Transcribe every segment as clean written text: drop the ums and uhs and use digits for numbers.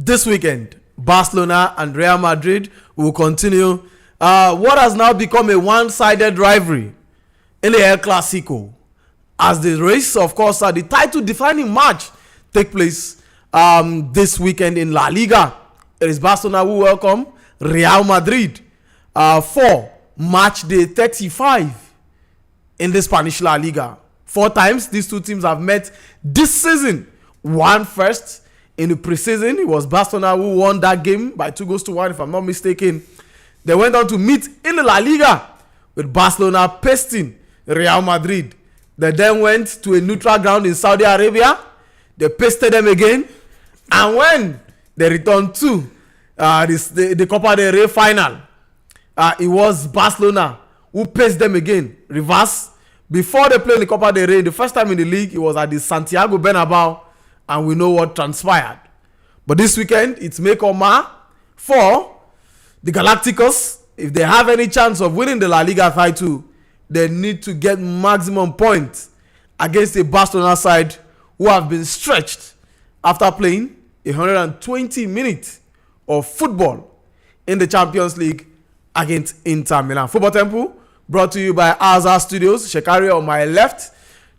this weekend, Barcelona and Real Madrid will continue what has now become a one-sided rivalry in the El Clásico. As the race, of course, the title-defining match take place this weekend in La Liga. It is Barcelona who welcome Real Madrid for match day 35 in the Spanish La Liga. 4 times these two teams have met this season. One first in the preseason, it was Barcelona who won that game by 2-1, if I'm not mistaken. They went on to meet in the La Liga with Barcelona pasting Real Madrid. They then went to a neutral ground in Saudi Arabia. They pasted them again. And when they returned to the Copa del Rey final, it was Barcelona who pasted them again. Reverse. Before they played the Copa del Rey, the first time in the league, it was at the Santiago Bernabeu. And we know what transpired. But this weekend, it's make or mar for the Galacticos. If they have any chance of winning the La Liga title, they need to get maximum points against a Barcelona side who have been stretched after playing 120 minutes of football in the Champions League against Inter Milan. Football Temple brought to you by Azar Studios. Shekari on my left,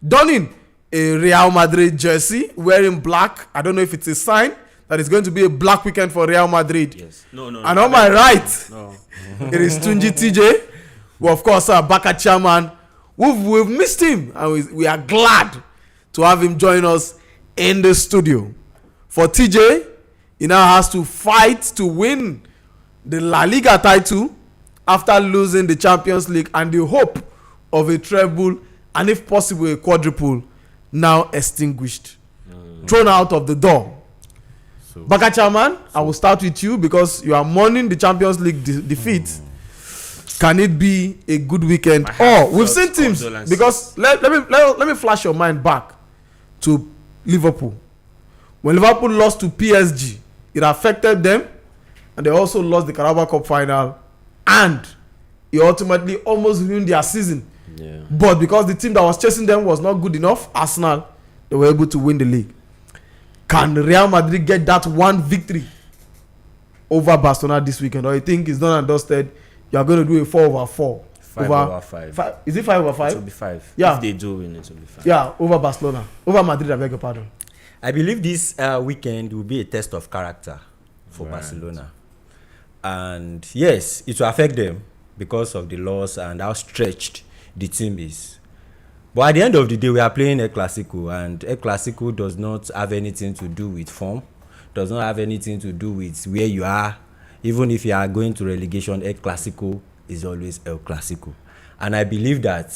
donning a Real Madrid jersey, wearing black. I don't know if it's a sign that it's going to be a black weekend for Real Madrid. Yes. No. And on my right, it is Tunji TJ, who of course Baka chairman. We've missed him, and we are glad to have him join us in the studio. For TJ, he now has to fight to win the La Liga title after losing the Champions League, and the hope of a treble and if possible a quadruple now extinguished, thrown out of the door. Baka chairman, I will start with you because you are mourning the Champions League defeat. Can it be a good weekend? We've seen teams, because let me flash your mind back to Liverpool. When Liverpool lost to PSG, it affected them, and they also lost the Carabao Cup final, and it ultimately almost ruined their season. Yeah. But because the team that was chasing them was not good enough, Arsenal, they were able to win the league. Can Real Madrid get that one victory over Barcelona this weekend? Or you think it's done and dusted? You are going to do a 4/4. 5/5. Is it 5/5? It will be 5. Yeah. If they do win, it will be 5. Yeah, over Barcelona. Over Madrid, I beg your pardon. I believe this weekend will be a test of character for Barcelona. And yes, it will affect them because of the loss and how stretched the team is. But at the end of the day, we are playing El Clásico, and El Clásico does not have anything to do with form, does not have anything to do with where you are. Even if you are going to relegation, El Clásico is always El Clásico. And I believe that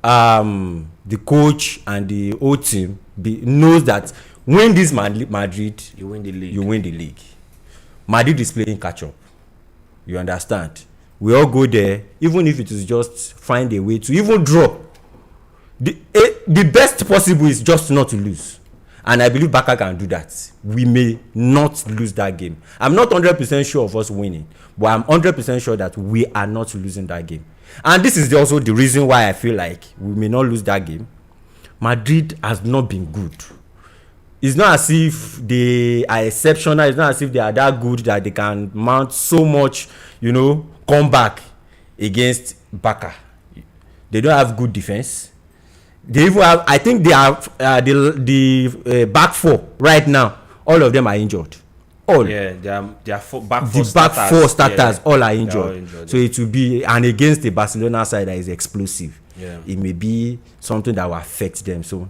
the coach and the whole team knows that when this Madrid, you win the league. You win the league. Madrid is playing catch up. You understand? We all go there, even if it is just find a way to even draw. The best possible is just not to lose. And I believe Barca can do that. We may not lose that game. I'm not 100% sure of us winning, but I'm 100% sure that we are not losing that game. And this is also the reason why I feel like we may not lose that game. Madrid has not been good. It's not as if they are exceptional. It's not as if they are that good that they can mount so much, come back against Barca. They don't have good defense. They even have, I think they have the back four right now. All of them are injured. All. Yeah, they are back four starters. All are injured. So it will be, and against the Barcelona side that is explosive. Yeah. It may be something that will affect them. So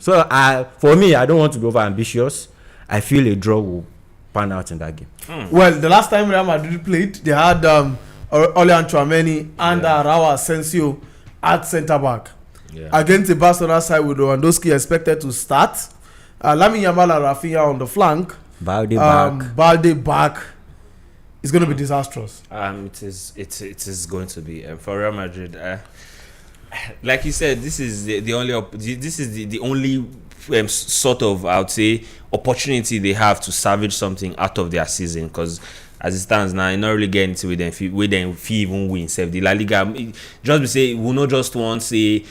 for me, I don't want to be over ambitious. I feel a draw will pan out in that game. Well, the last time Real Madrid played, they had Olian Tchouameni and Raul Asensio at centre back. Yeah. Against the Barcelona side with Lewandowski expected to start. Lamine Yamal and Rafinha on the flank. Balde back. It's going to be disastrous. It is going to be for Real Madrid. Like you said, this is the only sort of, I would say, opportunity they have to salvage something out of their season, because as it stands now, you're not really getting to with them even win. The La Liga, just be say, we not just want say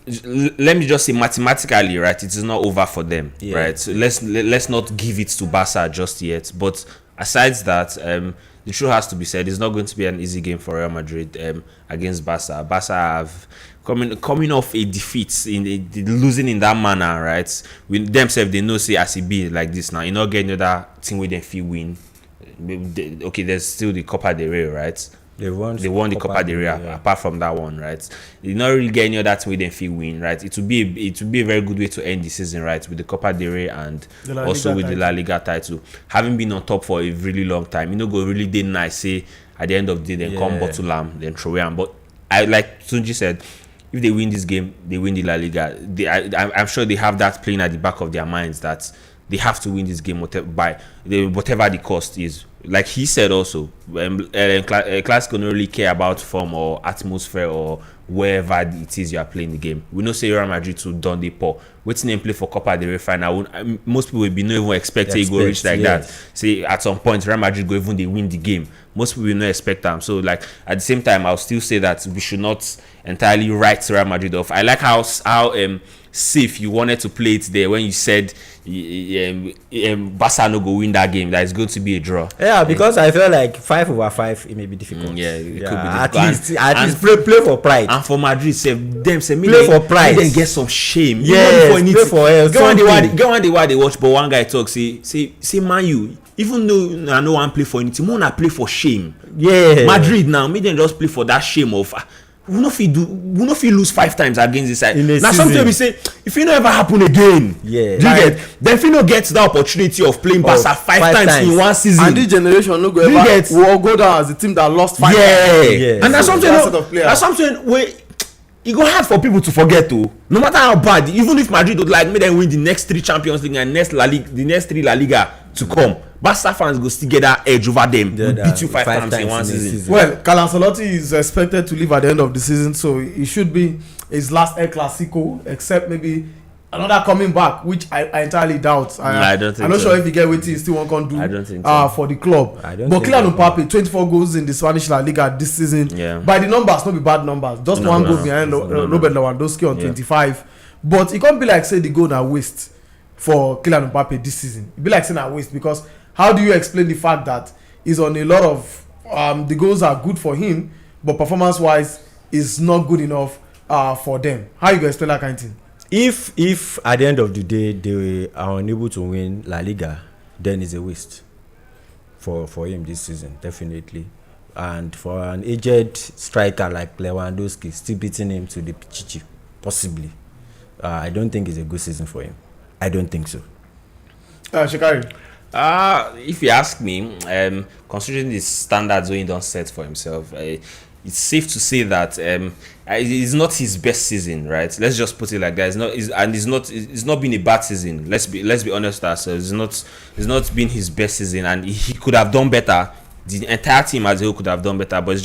let me just say mathematically, right? It is not over for them, Yeah. right? So let's not give it to Barca just yet. But aside that, the truth has to be said, it's not going to be an easy game for Real Madrid against Barca. Barca have coming off a defeat losing in that manner, right? With themselves, they know say as it be like this now. You not get another thing where they feel win. Okay, there's still the Copa del Rey, right? They won the Copa del Rey, apart from that one, right? They not really get any other thing where they feel win, right? It would be a very good way to end the season, right? With the Copa del Rey and also with the La Liga title. Having been on top for a really long time, go really did nice. Say at the end of the day, then come bottle them, then throw them. But I like Tunji said, if they win this game, they win the La Liga. I'm sure they have that playing at the back of their minds that they have to win this game whatever the cost is. Like he said also, Clásico don't really care about form or atmosphere or wherever it is you are playing the game. We know say Real Madrid to done the poor. Waiting and play for Copa del Rey final. Most people will be not even expecting it go reach like that. Say at some point Real Madrid go even they win the game. Most people will not expect them. So like at the same time, I'll still say that we should not entirely write Real Madrid off. I like how safe you wanted to play it there when you said Barca no go win that game, that it's going to be a draw. Yeah, because I feel like 5/5 it may be difficult. It could be difficult. At least play for pride. And for Madrid, say play for pride. Then get some shame. Yeah, play for go on the why they watch, but one guy talk say Man U, even though I no one play for anything, more play for shame. Yeah, Madrid now, make them just play for that shame of. We no fit lose 5 times against this side. Now something we say if it never happen again, then if you no get the opportunity of playing Barca 5 times in one season, and this generation no go ever will go down as the team that lost 5 times. And that's something where it go hard for people to forget too. No matter how bad, even if Madrid would like make them win the next 3 Champions League and the next 3 La Liga to come, Barca fans go still get that edge over them. We beat you 5 times in one season. Well, Carlo Ancelotti is expected to leave at the end of the season, so it should be his last El Clásico, except maybe another coming back, which I entirely doubt. I don't think I'm not sure if he get what he still won't can do. I don't think so. For the club. But Kylian Mbappe, 24 goals in the Spanish La Liga this season. Yeah. By the numbers, not be bad numbers. Just one goal behind Robert Lewandowski on 25. But it can't be like say the goal na waste for Kylian Mbappe this season. It be like saying a waste because how do you explain the fact that he's on a lot of the goals are good for him, but performance-wise is not good enough for them? How you gonna explain that kind of thing? If at the end of the day they are unable to win La Liga, then it's a waste for him this season, definitely. And for an aged striker like Lewandowski, still beating him to the Pichichi, possibly. I don't think it's a good season for him. I don't think so. Shekari? If you ask me, considering the standards he don't set for himself, it's safe to say that it's not his best season, right? Let's just put it like that. It's not been a bad season. Let's be honest with ourselves. It's not been his best season, and he could have done better. The entire team as a whole could have done better, but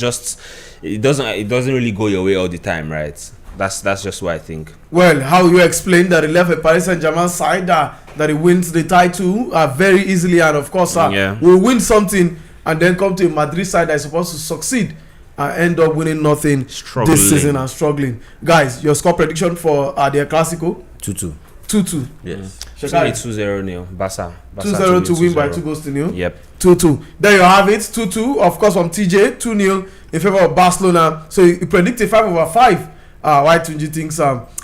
it doesn't really go your way all the time, right? That's just what I think. Well, how you explain that he left a Paris Saint-Germain side that he wins the title very easily, and of course will win something and then come to a Madrid side that is supposed to succeed and end up winning nothing this season and struggling. Guys, your score prediction for the Clásico? 2-2. 2-2. Yes. 2-0 nil. Barca 2-0 to win by 2 goals to nil. Yep. 2-2. There you have it. 2-2. Of course, from TJ, 2-0 in favor of Barcelona. So you predict a 5/5. Why Tunji thinks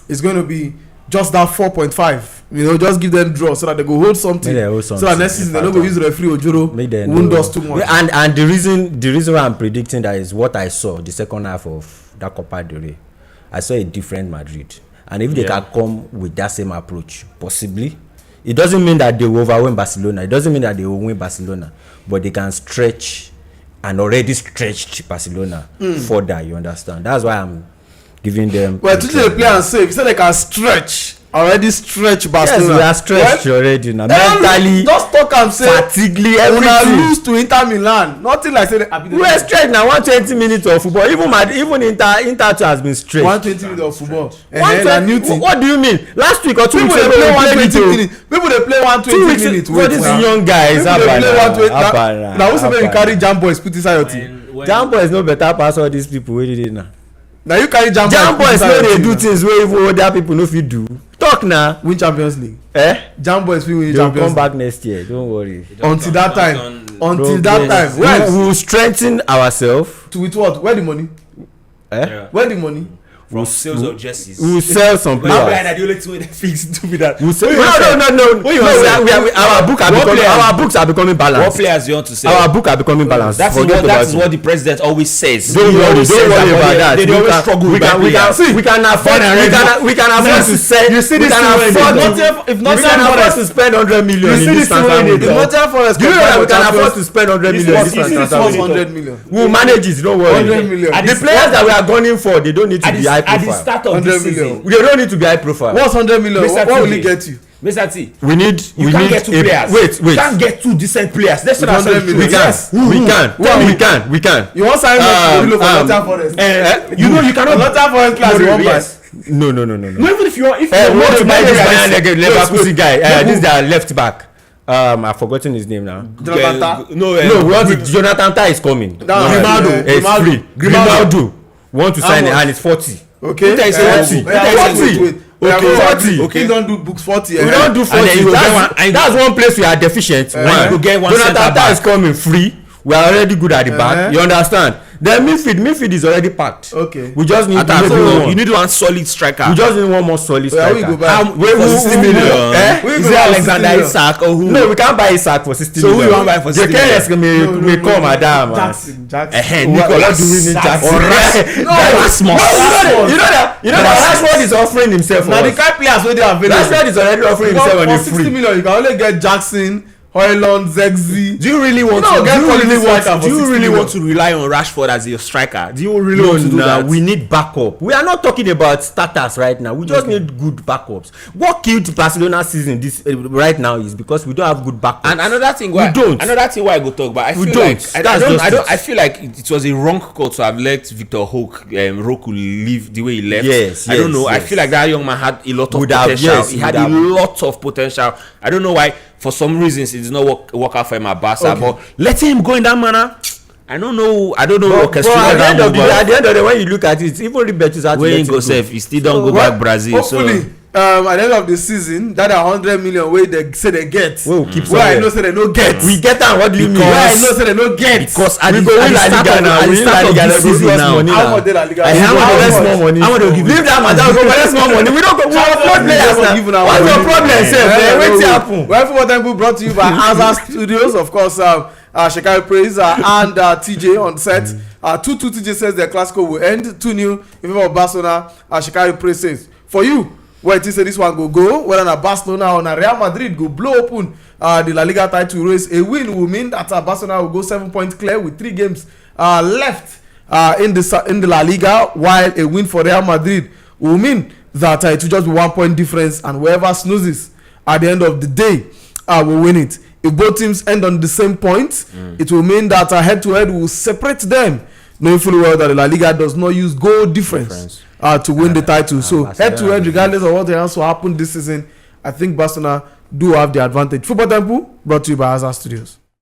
it's going to be just that 4.5. Just give them draw so that they go hold something. So that next season they don't go use referee Ojoro. Won't us too much. And the reason why I'm predicting that is what I saw the second half of that Copa del Rey. I saw a different Madrid. And if they can come with that same approach, possibly, it doesn't mean that they will overwhelm Barcelona. It doesn't mean that they will win Barcelona, but they can stretch an already stretched Barcelona further. You understand? That's why I'm giving them. Well, today they play and save. You said they can stretch. Already stretch Barcelona. Yes, we are stretched already now. Mentally, just talk and say fatiguely, everything. When I lose to Inter Milan, nothing like say we are stretched now. 120 minutes of football. Even Inter has been stretched. 120 minutes of football. What do you mean? Last week or 2 weeks ago, play 120 minutes. People they play 120 minutes. For these young guys, now who's going to carry Jam Boys put inside your team? Jam Boys no better pass all these people. Where did they now? Now you carry Jam boys no dey do things wey even other people no fit do. Talk na. Win Champions League. Jam boys fit win Champions League. They will come back League. next year. Don't worry. Until that time. We will strengthen ourselves. With what? Where the money? Where the money? From sales of jerseys. We will sell some players. The only two way they fix to be that. No. Our books are becoming balanced. What players you want to sell? Our books are becoming balanced. That is what the president always says. Don't worry about that. They always struggle with that. We can afford to sell. You see this if not to spend 100 million in this transfer window. If Nottingham Forest we can afford to spend 100 million in this transfer window. 100 million. We will manage it. Don't worry. 100 million. The players that we are gunning for, they don't need to be high profile. At the start of this season, they don't need to be high profile. What's 100 million? What will it get you? Mr. T, we need get two players. Wait. You can't get two decent players. That's what I'm saying. We can. You want sign up for Nottingham Forest? You cannot. Nottingham Forest class. You want buy? No. No, even if you want to buy this Leverkusen guy, this is their left back. I've forgotten his name now. Jonathan Tah is coming. Grimaldo. It's free. Grimaldo want to sign it and it's 40. Okay. 40. Okay. We don't do books 40. We don't do 40. That's one place we are deficient. Jonathan Tah is coming free. We are already good at the back. You understand? Then midfield is already packed. Okay. We just need you need one solid striker. We just need one more solid striker. For 60 million. Is it Alexander Isak or who? No, we can't buy Isak for 60 million. So who you want buy for 60 million? may come, madam. Jackson. Nicolas. Jackson. You know that Rashford is offering himself. Now the kind players wey dey available. Rashford is already offering himself on the free. For 60 million, you can only get Jackson, Højlund, Zexi. Do you really want to rely on Rashford as your striker? Do you really want to do that? We need backup. We are not talking about starters right now. We just need good backups. What killed Barcelona season this right now is because we don't have good backups. And another thing why I go talk about, I feel like it was a wrong call to have let Victor Roku leave the way he left. Yes, I don't know. Yes. I feel like that young man had a lot of potential. He had a lot of potential. I don't know why. For some reasons, it did not work out for him at Barca. Okay. But letting him go in that manner, I don't know. At the end of the day, when you look at it, even Roberto's had to let him go. He still don't go back Brazil. Hopefully, at the end of the season, that 100 million way they say they get. Where I know say they no get. We get that. What do you mean? Where I know say they no get. Because at the start of this season now, how much they La Liga? I want more money. I want to give that madam go collect more money. We don't go. We afford players now. What's your problem, sir? What's happen? Well, Football Temple brought to you by Azar Studios, of course. Shekari Praise and TJ on set. 2-2 TJ says the Clásico will end 2-0 in favor of Barcelona. Shekari Praise says for you. Well, it is this one go whether na Barcelona or na Real Madrid go blow open the La Liga title race. A win will mean that Barcelona will go 7 points clear with 3 games left in the La Liga, while a win for Real Madrid will mean that it will just be 1 point difference, and whoever snoozes at the end of the day will win it. If both teams end on the same points, it will mean that head-to-head will separate them, knowing fully well that the La Liga does not use goal difference to win the title. So head-to-head, regardless of what else will happen this season, I think Barcelona do have the advantage. Football Temple brought to you by Azar Studios.